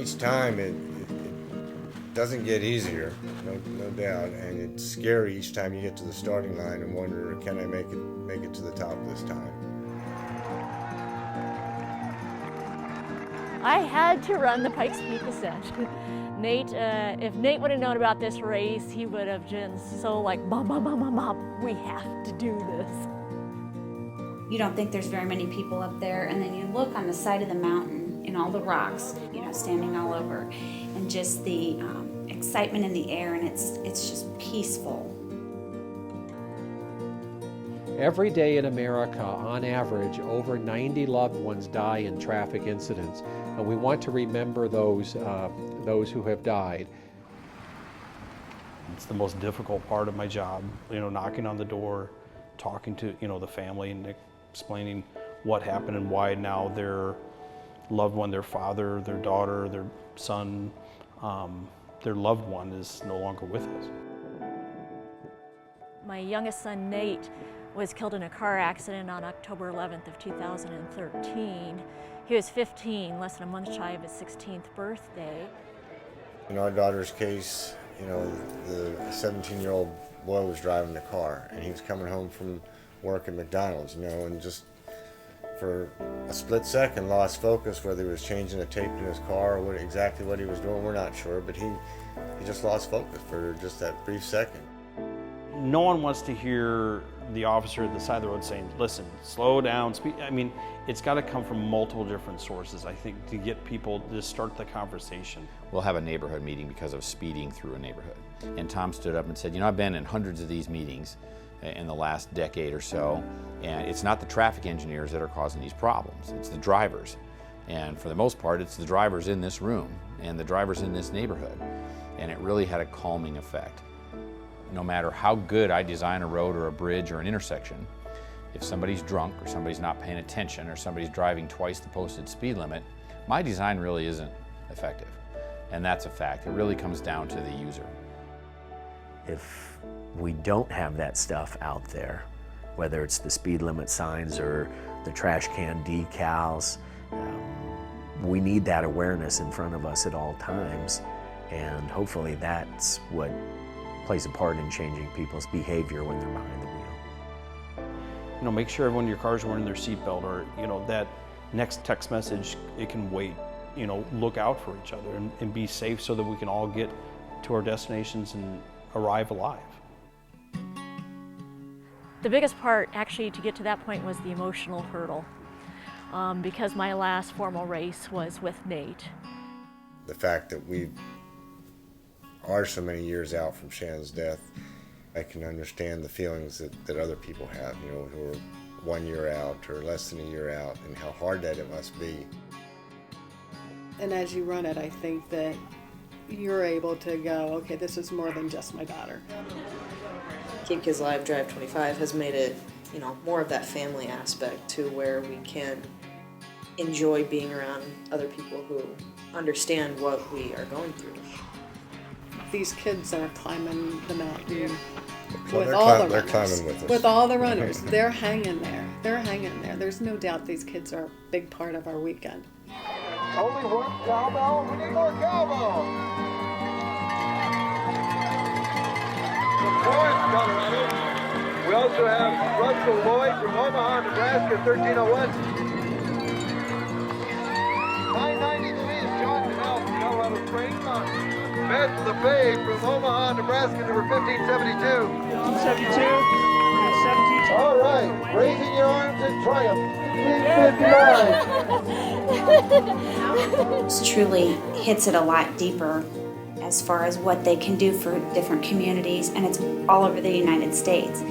each time it doesn't get easier, no doubt, and it's scary each time you get to the starting line and wonder, can I make it to the top this time? I had to run the Pikes Peak Ascent. Nate, if Nate would have known about this race, he would have just so like, Mom, we have to do this. You don't think there's very many people up there, and then you look on the side of the mountain and all the rocks, standing all over, and just the excitement in the air, and it's just peaceful. Every day in America, on average, over 90 loved ones die in traffic incidents, and we want to remember those who have died. It's the most difficult part of my job, knocking on the door, talking to the family and explaining what happened and why now their loved one, their father, their daughter, their son, their loved one is no longer with us. My youngest son, Nate, was killed in a car accident on October 11th of 2013. He was 15, less than a month shy of his 16th birthday. In our daughter's case, the 17-year-old boy was driving the car, and he was coming home from work at McDonald's, and just for a split second lost focus, whether he was changing the tape in his car or exactly what he was doing, we're not sure, but he just lost focus for just that brief second. No one wants to hear the officer at the side of the road saying, listen, slow down, speed. It's got to come from multiple different sources, I think, to get people to start the conversation. We'll have a neighborhood meeting because of speeding through a neighborhood. And Tom stood up and said, I've been in hundreds of these meetings in the last decade or so, and it's not the traffic engineers that are causing these problems, it's the drivers. And for the most part, it's the drivers in this room and the drivers in this neighborhood. And it really had a calming effect. No matter how good I design a road or a bridge or an intersection, if somebody's drunk or somebody's not paying attention or somebody's driving twice the posted speed limit, my design really isn't effective. And that's a fact. It really comes down to the user. If we don't have that stuff out there, whether it's the speed limit signs or the trash can decals, we need that awareness in front of us at all times, and hopefully that's what plays a part in changing people's behavior when they're behind the wheel. Make sure everyone in your car is wearing their seatbelt, or that next text message, it can wait. Look out for each other and be safe so that we can all get to our destinations and arrive alive. The biggest part, actually, to get to that point was the emotional hurdle, because my last formal race was with Nate. The fact that we are so many years out from Shannon's death, I can understand the feelings that other people have, who are 1 year out or less than a year out, and how hard that it must be. And as you run it, I think that you're able to go, okay, this is more than just my daughter. Keep Kids Alive Drive 25 has made it, more of that family aspect to where we can enjoy being around other people who understand what we are going through. These kids are climbing the mountain Well, with all the they're runners. climbing with us. With all the runners. They're hanging there. They're hanging there. There's no doubt these kids are a big part of our weekend. Only one cowbell. We need more cowbell. Florence, Colorado. We also have Russell Lloyd from Omaha, Nebraska, 1301. 993 is John Canal from Colorado Springs. Beth LeFay from Omaha, Nebraska, number 1572. 72. All right, raising your arms in triumph. 1559. This truly hits it a lot deeper as far as what they can do for different communities, and it's all over the United States.